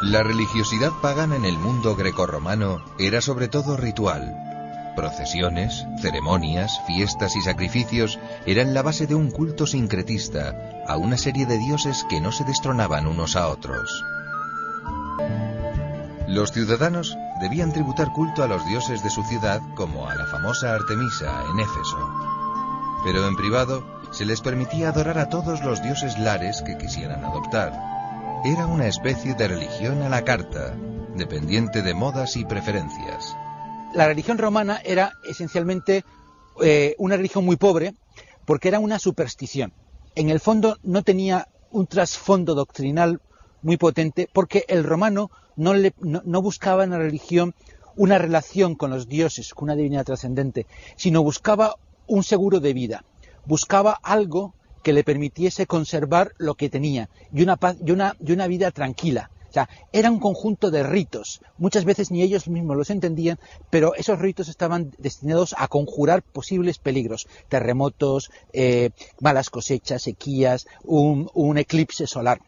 La religiosidad pagana en el mundo grecorromano era sobre todo ritual. Procesiones, ceremonias, fiestas y sacrificios eran la base de un culto sincretista a una serie de dioses que no se destronaban unos a otros. Los ciudadanos debían tributar culto a los dioses de su ciudad, como a la famosa Artemisa en Éfeso. Pero en privado se les permitía adorar a todos los dioses lares que quisieran adoptar. Era una especie de religión a la carta, dependiente de modas y preferencias. La religión romana era esencialmente una religión muy pobre, porque era una superstición. En el fondo no tenía un trasfondo doctrinal muy potente, porque el romano no buscaba en la religión una relación con los dioses, con una divinidad trascendente, sino buscaba un seguro de vida, buscaba algo que le permitiese conservar lo que tenía y una paz y una vida tranquila. O sea, era un conjunto de ritos. Muchas veces ni ellos mismos los entendían, pero esos ritos estaban destinados a conjurar posibles peligros, terremotos, malas cosechas, sequías, un eclipse solar.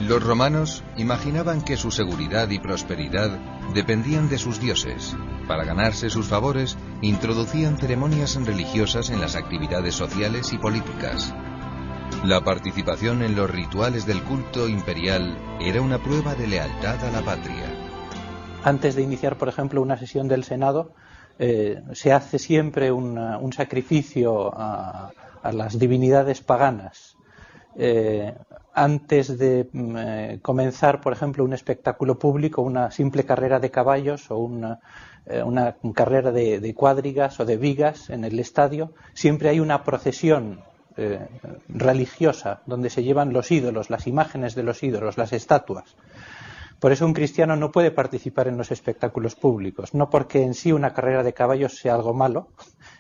Los romanos imaginaban que su seguridad y prosperidad dependían de sus dioses. Para ganarse sus favores, introducían ceremonias religiosas en las actividades sociales y políticas. La participación en los rituales del culto imperial era una prueba de lealtad a la patria. Antes de iniciar, por ejemplo, una sesión del Senado, se hace siempre un sacrificio a las divinidades paganas. Antes de comenzar, por ejemplo, un espectáculo público, una simple carrera de caballos o una carrera de cuadrigas o de vigas en el estadio, siempre hay una procesión religiosa donde se llevan los ídolos, las imágenes de los ídolos, las estatuas. Por eso un cristiano no puede participar en los espectáculos públicos, no porque en sí una carrera de caballos sea algo malo,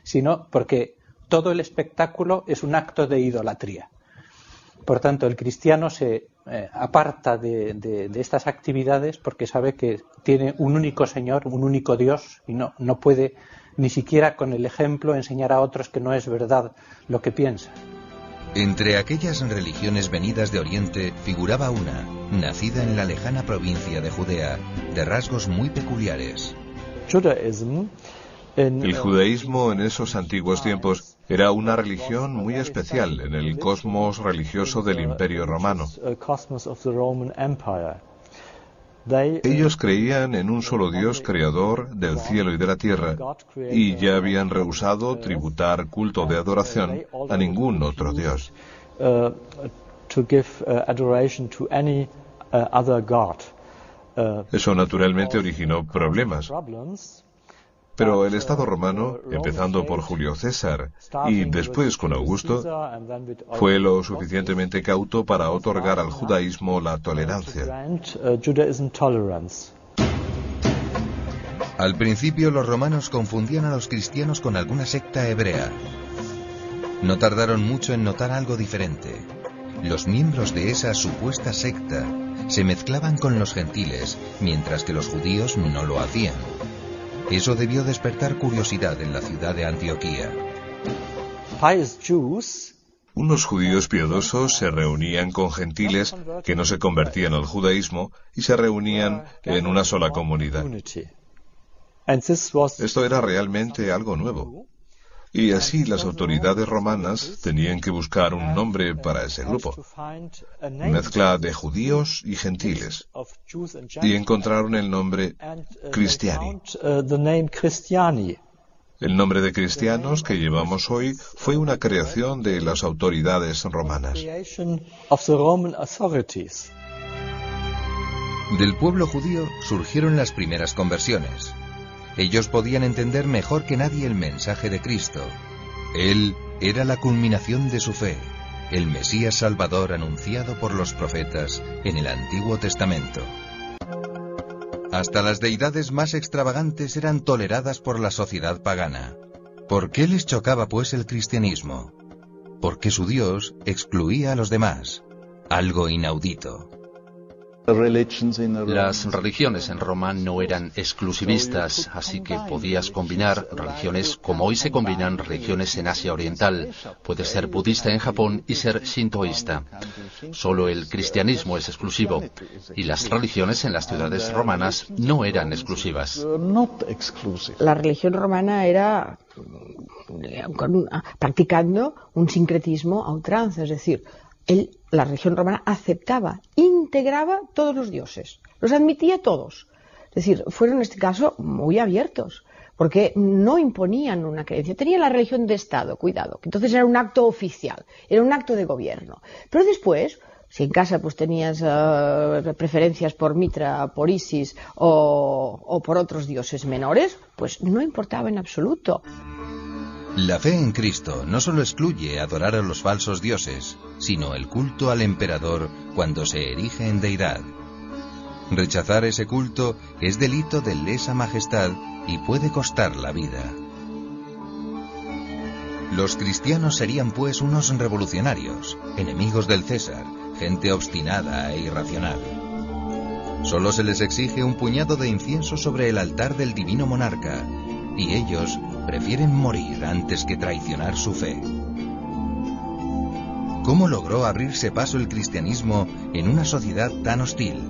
sino porque todo el espectáculo es un acto de idolatría. Por tanto, el cristiano se aparta de estas actividades porque sabe que tiene un único Señor, un único Dios, y no puede ni siquiera con el ejemplo enseñar a otros que no es verdad lo que piensa. Entre aquellas religiones venidas de Oriente figuraba una, nacida en la lejana provincia de Judea, de rasgos muy peculiares. El judaísmo en esos antiguos tiempos era una religión muy especial en el cosmos religioso del Imperio Romano. Ellos creían en un solo Dios creador del cielo y de la tierra y ya habían rehusado tributar culto de adoración a ningún otro Dios. Eso naturalmente originó problemas. Pero el Estado romano, empezando por Julio César y después con Augusto, fue lo suficientemente cauto para otorgar al judaísmo la tolerancia. Al principio los romanos confundían a los cristianos con alguna secta hebrea. No tardaron mucho en notar algo diferente. Los miembros de esa supuesta secta se mezclaban con los gentiles, mientras que los judíos no lo hacían. Eso debió despertar curiosidad en la ciudad de Antioquía. Unos judíos piadosos se reunían con gentiles que no se convertían al judaísmo y se reunían en una sola comunidad. Esto era realmente algo nuevo. Y así las autoridades romanas tenían que buscar un nombre para ese grupo, mezcla de judíos y gentiles, y encontraron el nombre Cristiani. El nombre de cristianos que llevamos hoy fue una creación de las autoridades romanas. Del pueblo judío surgieron las primeras conversiones. Ellos podían entender mejor que nadie el mensaje de Cristo. Él era la culminación de su fe, el Mesías Salvador anunciado por los profetas en el Antiguo Testamento. Hasta las deidades más extravagantes eran toleradas por la sociedad pagana. ¿Por qué les chocaba, pues, el cristianismo? Porque su Dios excluía a los demás, algo inaudito. Las religiones en Roma no eran exclusivistas, así que podías combinar religiones como hoy se combinan religiones en Asia Oriental. Puedes ser budista en Japón y ser shintoísta. Solo el cristianismo es exclusivo, y las religiones en las ciudades romanas no eran exclusivas. La religión romana era practicando un sincretismo a ultranza, es decir, la religión romana aceptaba, integraba todos los dioses, los admitía todos. Es decir, fueron en este caso muy abiertos, porque no imponían una creencia. Tenían la religión de Estado, cuidado, que entonces era un acto oficial, era un acto de gobierno. Pero después, si en casa pues tenías preferencias por Mitra, por Isis o por otros dioses menores, pues no importaba en absoluto. La fe en Cristo no solo excluye adorar a los falsos dioses, sino el culto al emperador cuando se erige en deidad. Rechazar ese culto es delito de lesa majestad y puede costar la vida. Los cristianos serían pues unos revolucionarios, enemigos del César, gente obstinada e irracional. Solo se les exige un puñado de incienso sobre el altar del divino monarca, y ellos prefieren morir antes que traicionar su fe. ¿Cómo logró abrirse paso el cristianismo en una sociedad tan hostil?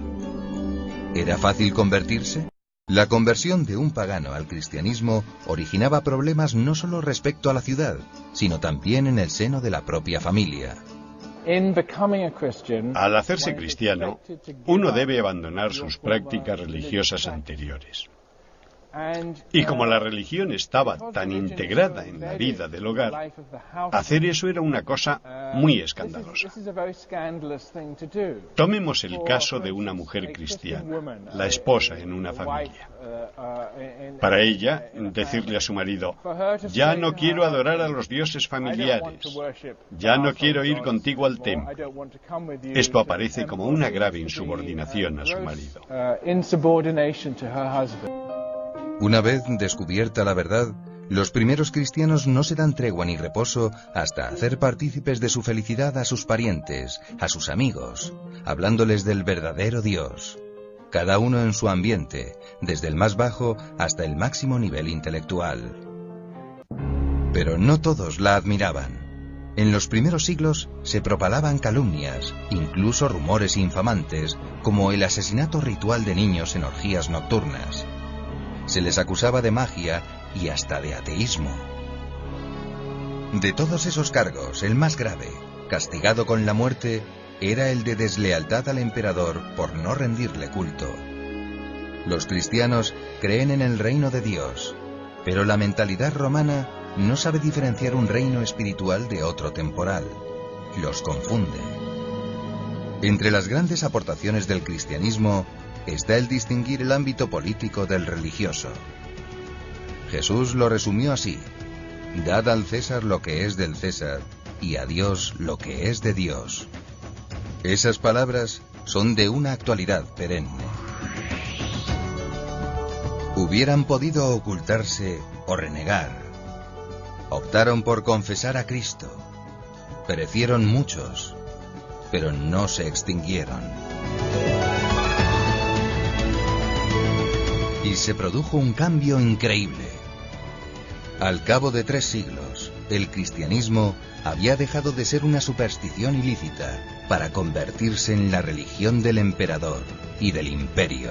¿Era fácil convertirse? La conversión de un pagano al cristianismo originaba problemas no solo respecto a la ciudad, sino también en el seno de la propia familia. Al hacerse cristiano, uno debe abandonar sus prácticas religiosas anteriores. Y como la religión estaba tan integrada en la vida del hogar, hacer eso era una cosa muy escandalosa. Tomemos el caso de una mujer cristiana, la esposa en una familia. Para ella, decirle a su marido, ya no quiero adorar a los dioses familiares, ya no quiero ir contigo al templo. Esto aparece como una grave insubordinación a su marido. Una vez descubierta la verdad, los primeros cristianos no se dan tregua ni reposo hasta hacer partícipes de su felicidad a sus parientes, a sus amigos, hablándoles del verdadero Dios. Cada uno en su ambiente, desde el más bajo hasta el máximo nivel intelectual. Pero no todos la admiraban. En los primeros siglos se propalaban calumnias, incluso rumores infamantes, como el asesinato ritual de niños en orgías nocturnas. Se les acusaba de magia y hasta de ateísmo. De todos esos cargos, el más grave, castigado con la muerte, era el de deslealtad al emperador por no rendirle culto. Los cristianos creen en el reino de Dios, pero la mentalidad romana no sabe diferenciar un reino espiritual de otro temporal. Los confunde. Entre las grandes aportaciones del cristianismo está el distinguir el ámbito político del religioso. Jesús lo resumió así: dad al César lo que es del César y a Dios lo que es de Dios. Esas palabras son de una actualidad perenne. Hubieran podido ocultarse o renegar. Optaron por confesar a Cristo. Perecieron muchos, pero no se extinguieron. Y se produjo un cambio increíble. Al cabo de 3 siglos, el cristianismo había dejado de ser una superstición ilícita para convertirse en la religión del emperador y del imperio.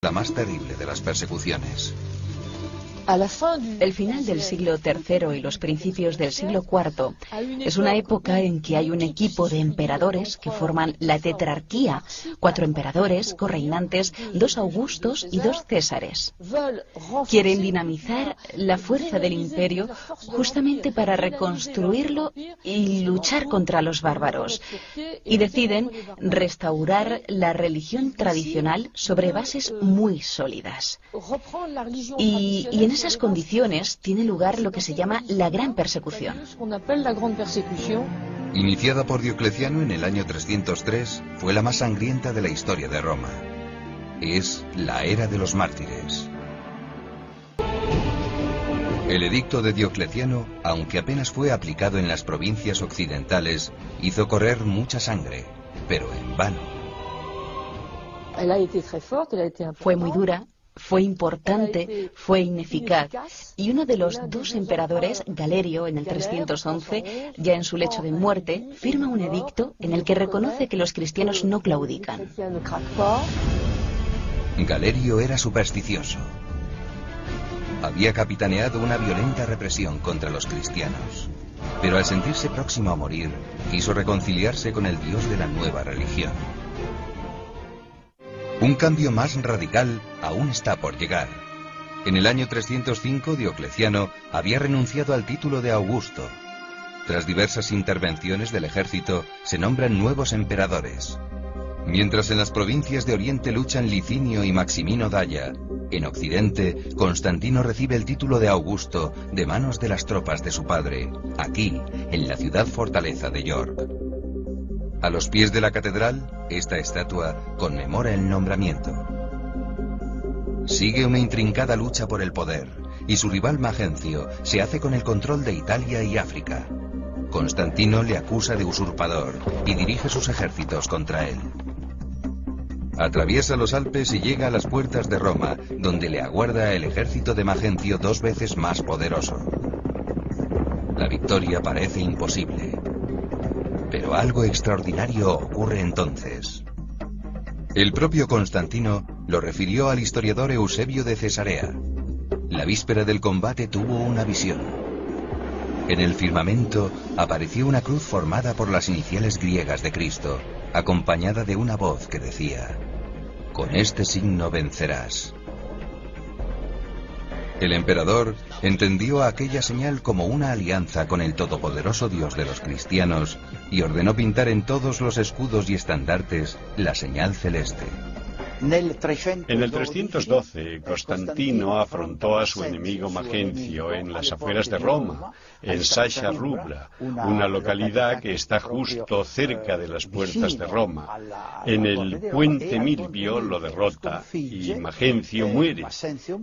La más terrible de las persecuciones. El final del siglo III y los principios del siglo IV es una época en que hay un equipo de emperadores que forman la tetrarquía, 4 emperadores, correinantes, 2 Augustos y 2 Césares. Quieren dinamizar la fuerza del imperio justamente para reconstruirlo y luchar contra los bárbaros. Y deciden restaurar la religión tradicional sobre bases muy sólidas. Y en esas condiciones tiene lugar lo que se llama la Gran Persecución. Iniciada por Diocleciano en el año 303, fue la más sangrienta de la historia de Roma. Es la era de los mártires. El edicto de Diocleciano, aunque apenas fue aplicado en las provincias occidentales, hizo correr mucha sangre, pero en vano. Fue muy dura, fue importante, fue ineficaz, y uno de los dos emperadores, Galerio, en el 311, ya en su lecho de muerte, firma un edicto en el que reconoce que los cristianos no claudican. Galerio era supersticioso. Había capitaneado una violenta represión contra los cristianos, pero al sentirse próximo a morir, quiso reconciliarse con el Dios de la nueva religión. Un cambio más radical aún está por llegar. En el año 305, Diocleciano había renunciado al título de Augusto. Tras diversas intervenciones del ejército, se nombran nuevos emperadores. Mientras en las provincias de Oriente luchan Licinio y Maximino Dacia, en Occidente, Constantino recibe el título de Augusto de manos de las tropas de su padre, aquí, en la ciudad fortaleza de York. A los pies de la catedral, esta estatua conmemora el nombramiento. Sigue una intrincada lucha por el poder, y su rival Magencio se hace con el control de Italia y África. Constantino le acusa de usurpador y dirige sus ejércitos contra él. Atraviesa los Alpes y llega a las puertas de Roma, donde le aguarda el ejército de Magencio 2 veces más poderoso. La victoria parece imposible, pero algo extraordinario ocurre entonces. El propio Constantino lo refirió al historiador Eusebio de Cesarea. La víspera del combate tuvo una visión. En el firmamento apareció una cruz formada por las iniciales griegas de Cristo, acompañada de una voz que decía: «Con este signo vencerás». El emperador entendió aquella señal como una alianza con el todopoderoso Dios de los cristianos y ordenó pintar en todos los escudos y estandartes la señal celeste. En el 312, Constantino afrontó a su enemigo Magencio en las afueras de Roma, en Sasha Rubra, una localidad que está justo cerca de las puertas de Roma. En el puente Milvio lo derrota y Magencio muere.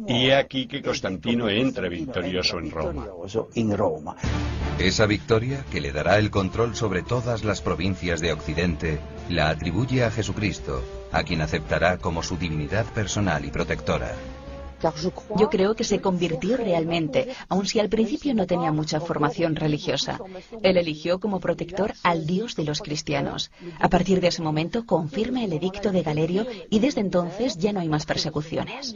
Y he aquí que Constantino entra victorioso en Roma. Esa victoria, que le dará el control sobre todas las provincias de Occidente, la atribuye a Jesucristo, a quien aceptará como su dignidad personal y protectora. Yo creo que se convirtió realmente, aun si al principio no tenía mucha formación religiosa. Él eligió como protector al Dios de los cristianos. A partir de ese momento confirma el edicto de Galerio y desde entonces ya no hay más persecuciones.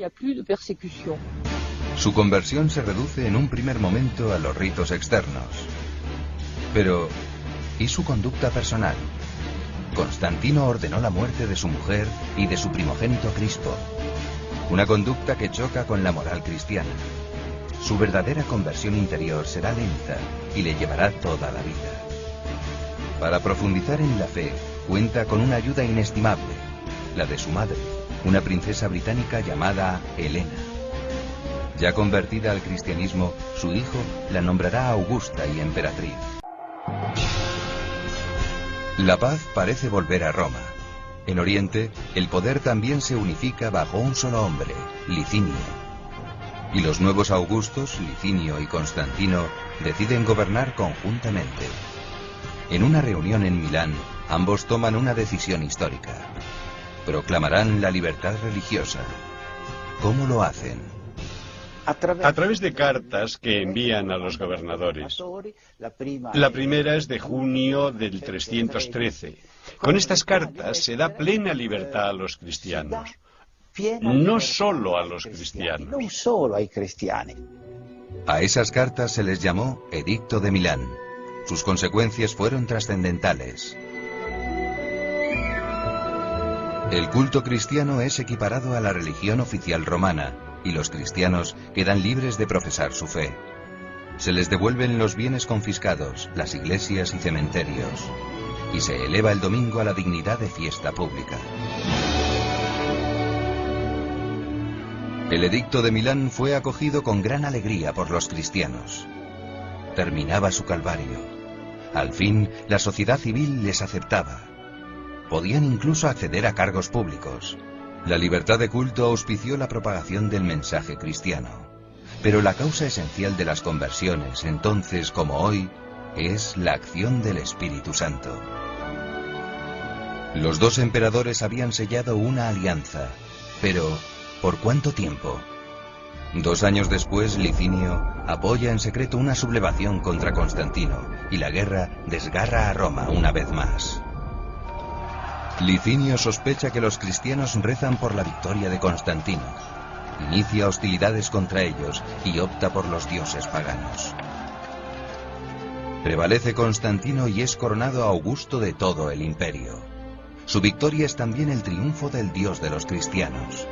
Su conversión se reduce en un primer momento a los ritos externos. Pero, ¿y su conducta personal? Constantino ordenó la muerte de su mujer y de su primogénito Crispo, una conducta que choca con la moral cristiana. Su verdadera conversión interior será lenta y le llevará toda la vida. Para profundizar en la fe, cuenta con una ayuda inestimable, la de su madre, una princesa británica llamada Helena. Ya convertida al cristianismo, su hijo la nombrará Augusta y emperatriz. La paz parece volver a Roma. En Oriente, el poder también se unifica bajo un solo hombre, Licinio. Y los nuevos Augustos, Licinio y Constantino, deciden gobernar conjuntamente. En una reunión en Milán, ambos toman una decisión histórica. Proclamarán la libertad religiosa. ¿Cómo lo hacen? A través de cartas que envían a los gobernadores. La primera es de junio del 313. Con estas cartas se da plena libertad a los cristianos. No solo a los cristianos. A esas cartas se les llamó Edicto de Milán. Sus consecuencias fueron trascendentales. El culto cristiano es equiparado a la religión oficial romana, y los cristianos quedan libres de profesar su fe. Se les devuelven los bienes confiscados, las iglesias y cementerios, y se eleva el domingo a la dignidad de fiesta pública. El edicto de Milán fue acogido con gran alegría por los cristianos. Terminaba su calvario. Al fin, la sociedad civil les aceptaba. Podían incluso acceder a cargos públicos. La libertad de culto auspició la propagación del mensaje cristiano. Pero la causa esencial de las conversiones, entonces como hoy, es la acción del Espíritu Santo. Los dos emperadores habían sellado una alianza, pero ¿por cuánto tiempo? 2 años después, Licinio apoya en secreto una sublevación contra Constantino y la guerra desgarra a Roma una vez más. Licinio sospecha que los cristianos rezan por la victoria de Constantino. Inicia hostilidades contra ellos y opta por los dioses paganos. Prevalece Constantino y es coronado Augusto de todo el imperio. Su victoria es también el triunfo del Dios de los cristianos.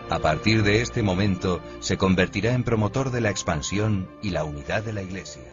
A partir de este momento se convertirá en promotor de la expansión y la unidad de la Iglesia.